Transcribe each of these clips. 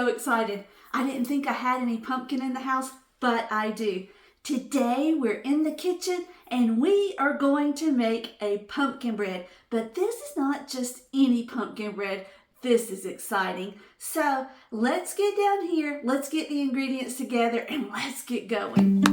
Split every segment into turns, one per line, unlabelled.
so excited. I didn't think I had any pumpkin in the house, but I do. Today we're in the kitchen and we are going to make a pumpkin bread. But this is not just any pumpkin bread. This is exciting. So let's get down here, let's get the ingredients together, and let's get going.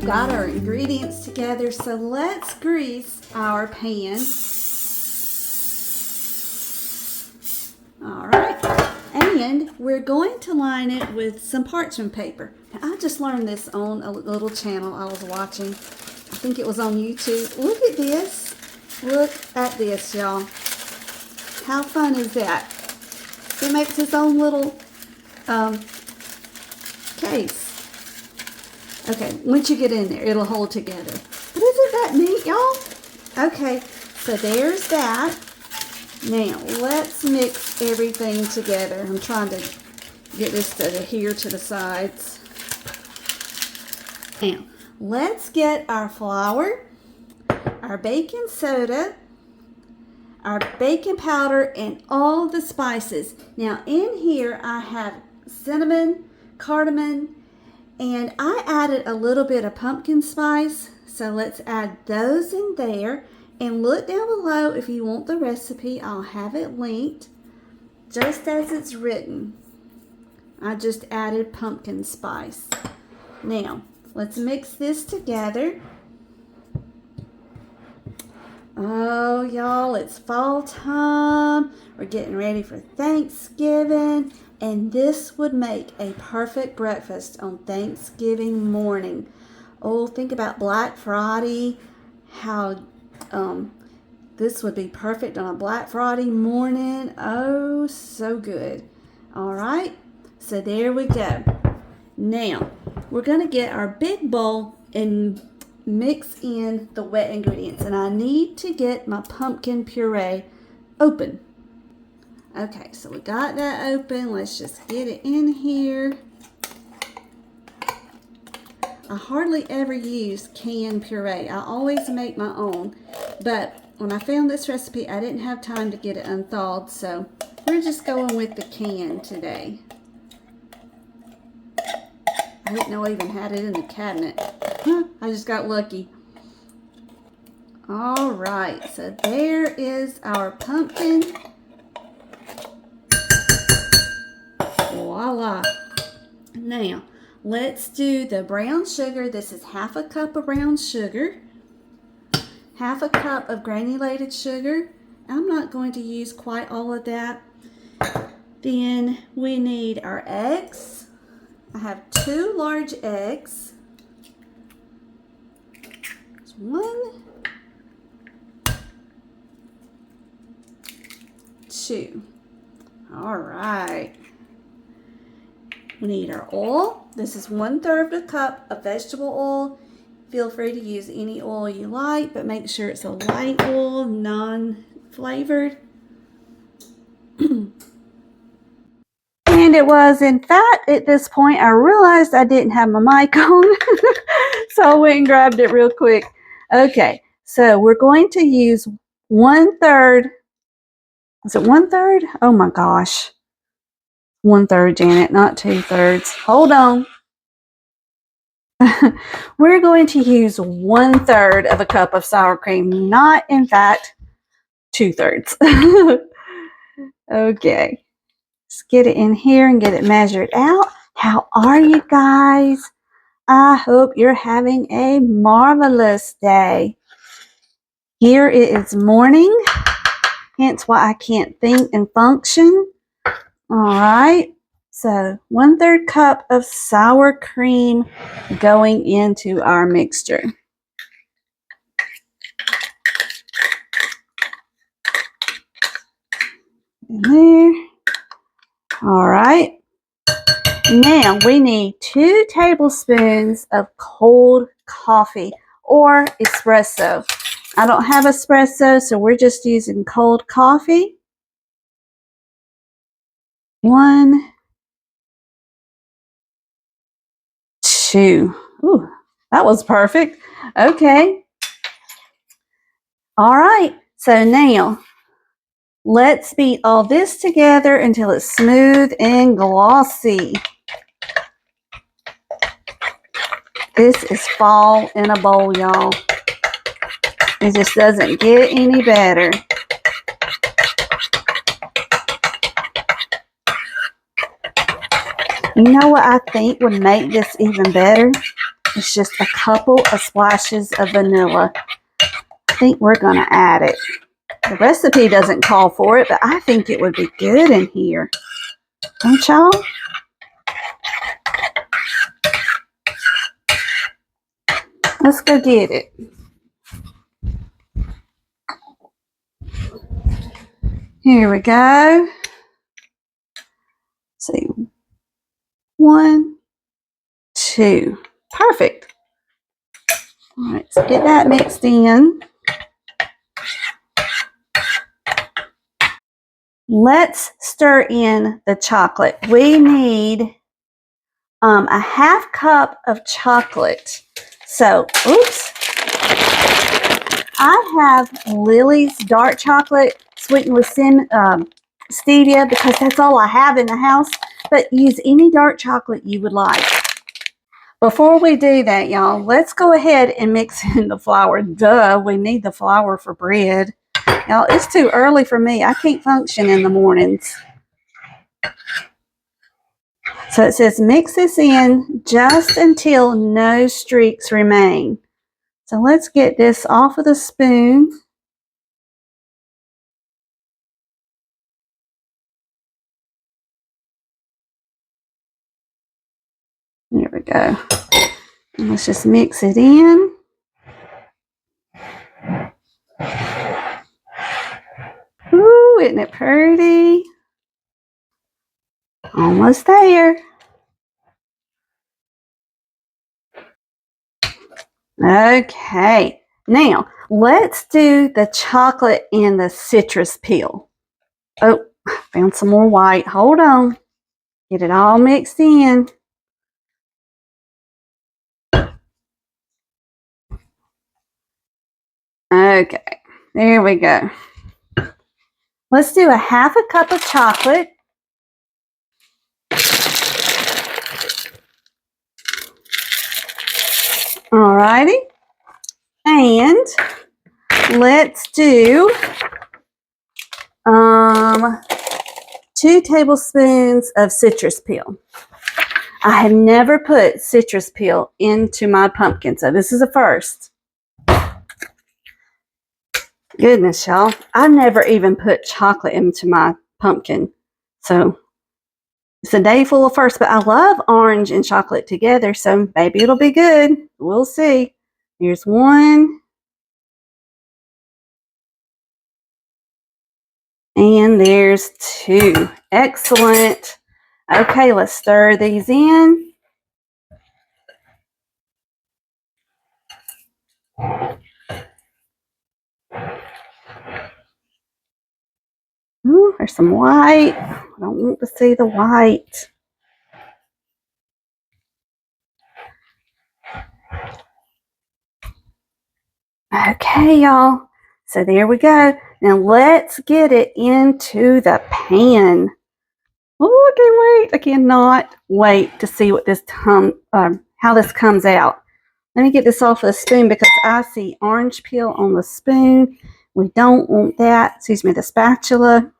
Got our ingredients together, so let's grease our pan. All right, and we're going to line it with some parchment paper. Now, I just learned this on a little channel I was watching. I think it was on YouTube. Look at this. Look at this, y'all. How fun is that? It makes its own little case. Okay, once you get in there, it'll hold together. But isn't that neat, y'all? Okay, so there's that. Now, let's mix everything together. I'm trying to get this to adhere to the sides. Now, let's get our flour, our baking soda, our baking powder, and all the spices. Now, in here, I have cinnamon, cardamom, and I added a little bit of pumpkin spice, so let's add those in there. And look down below if you want the recipe. I'll have it linked just as it's written. I just added pumpkin spice. Now, let's mix this together. Oh, y'all, it's fall time. We're getting ready for Thanksgiving. And this would make a perfect breakfast on Thanksgiving morning. Oh, think about Black Friday, how this would be perfect on a Black Friday morning. Oh, so good. All right, so there we go. Now, we're going to get our big bowl and mix in the wet ingredients. And I need to get my pumpkin puree open. Okay, so we got that open. Let's just get it in here. I hardly ever use canned puree. I always make my own. But when I found this recipe, I didn't have time to get it unthawed, so we're just going with the can today. I didn't know I even had it in the cabinet. I just got lucky. All right, so there is our pumpkin. Voila. Now, let's do the brown sugar. This is half a cup of brown sugar, half a cup of granulated sugar. I'm not going to use quite all of that. Then we need our eggs. I have 2 large eggs. There's 1, 2. All right. We need our oil. This is 1/3 of a cup of vegetable oil. Feel free to use any oil you like, but make sure it's a light oil, non-flavored. And it was, in fact, at this point, I realized I didn't have my mic on. So I went and grabbed it real quick. Okay, so we're going to use 1/3. Is it 1/3? Oh my gosh. 1/3, Janet, not 2/3. Hold on. We're going to use 1/3 of a cup of sour cream, not in fact 2/3. Okay, let's get it in here and get it measured out. How are you guys? I hope you're having a marvelous day. Here it is morning, hence why I can't think and function. All right, So 1/3 cup of sour cream going into our mixture. In there. All right. Now we need 2 tablespoons of cold coffee or espresso. I don't have espresso, so we're just using cold coffee. 1, 2. Ooh, that was perfect. Okay. All right. So now let's beat all this together until it's smooth and glossy. This is fall in a bowl, y'all. It just doesn't get any better. You know what I think would make this even better? It's just a couple of splashes of vanilla. I think we're going to add it. The recipe doesn't call for it, but I think it would be good in here. Don't y'all? Let's go get it. Here we go. Let's see. 1, 2. Perfect. All right, so get that mixed in. Let's stir in the chocolate. We need a 1/2 cup of chocolate. So, oops. I have Lily's dark chocolate sweetened with stevia because that's all I have in the house. But use any dark chocolate you would like. Before we do that, y'all, let's go ahead and mix in the flour. Duh, we need the flour for bread. Y'all, it's too early for me. I can't function in the mornings. So it says mix this in just until no streaks remain. So let's get this off of the spoon. There we go. And let's just mix it in. Ooh, isn't it pretty? Almost there. Okay, now let's do the chocolate and the citrus peel. Oh, found some more white. Hold on. Get it all mixed in. Okay, there we go. Let's do a 1/2 cup of chocolate. Alrighty. And let's do 2 tablespoons of citrus peel. I have never put citrus peel into my pumpkin, so this is a first. Goodness, y'all. I've never even put chocolate into my pumpkin. So it's a day full of firsts, but I love orange and chocolate together, so maybe it'll be good. We'll see. Here's 1. And there's 2. Excellent. Okay, let's stir these in. Ooh, there's some white. I don't want to see the white. Okay, y'all. So there we go. Now let's get it into the pan. Oh, I can't wait. I cannot wait to see what this how this comes out. Let me get this off of the spoon because I see orange peel on the spoon. We don't want that. Excuse me, the spatula.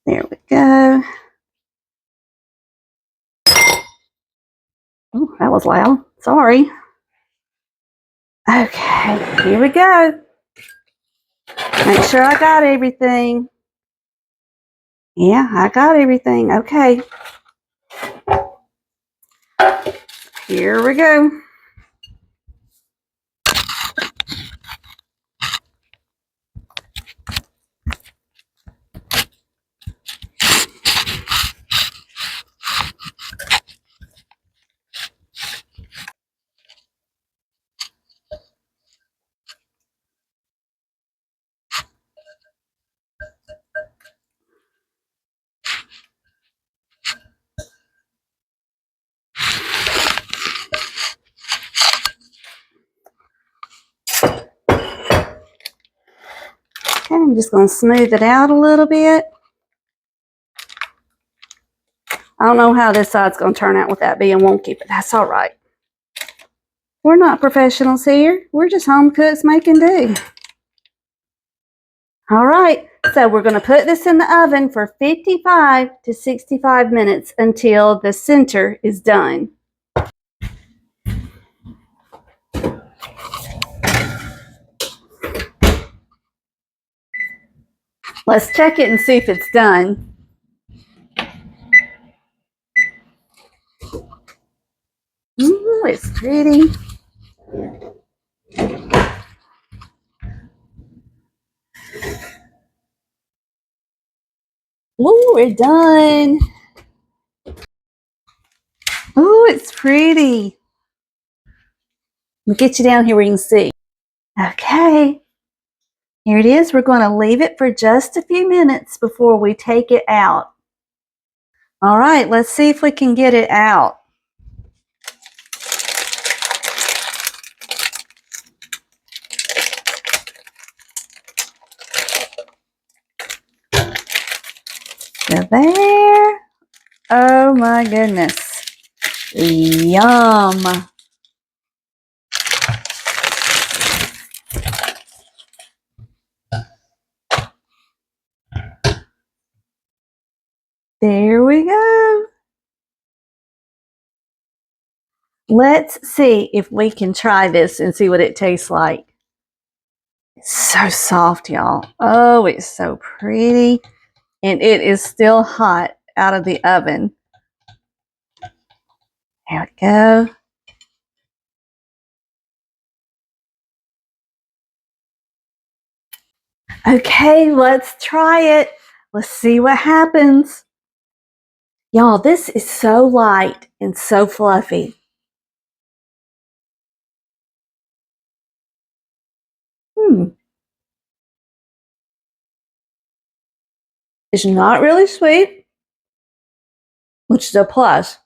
There we go. Oh, that was loud. Sorry. Okay, here we go. Make sure I got everything. Yeah, I got everything. Okay. Here we go. Okay, I'm just going to smooth it out a little bit. I don't know how this side's going to turn out with that being wonky, but that's all right. We're not professionals here. We're just home cooks making do. All right, so we're going to put this in the oven for 55 to 65 minutes until the center is done. Let's check it and see if it's done. Ooh, it's pretty. Ooh, we're done. Ooh, it's pretty. We'll get you down here where you can see. Okay, here it is. We're going to leave it for just a few minutes before we take it out. All right, let's see if we can get it out. So there. Oh my goodness. Yum. There we go. Let's see if we can try this and see what it tastes like. It's so soft, y'all. Oh, it's so pretty. And it is still hot out of the oven. There we go. Okay, let's try it. Let's see what happens. Y'all, this is so light and so fluffy. It's not really sweet, which is a plus.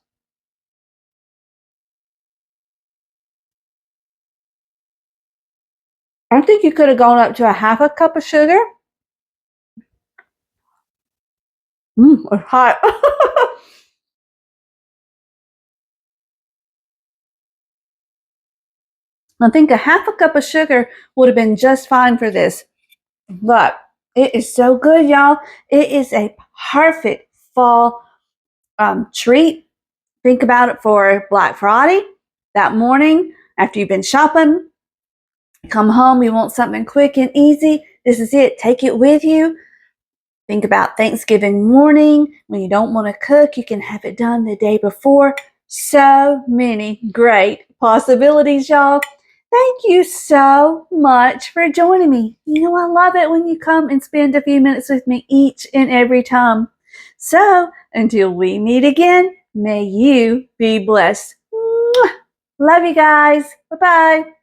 I think you could have gone up to a half a cup of sugar. It's hot. I think a half a cup of sugar would have been just fine for this. But it is so good, y'all. It is a perfect fall treat. Think about it for Black Friday, that morning after you've been shopping. Come home, you want something quick and easy. This is it. Take it with you. Think about Thanksgiving morning when you don't want to cook. You can have it done the day before. So many great possibilities, y'all. Thank you so much for joining me. You know, I love it when you come and spend a few minutes with me each and every time. So until we meet again, may you be blessed. Love you guys. Bye-bye.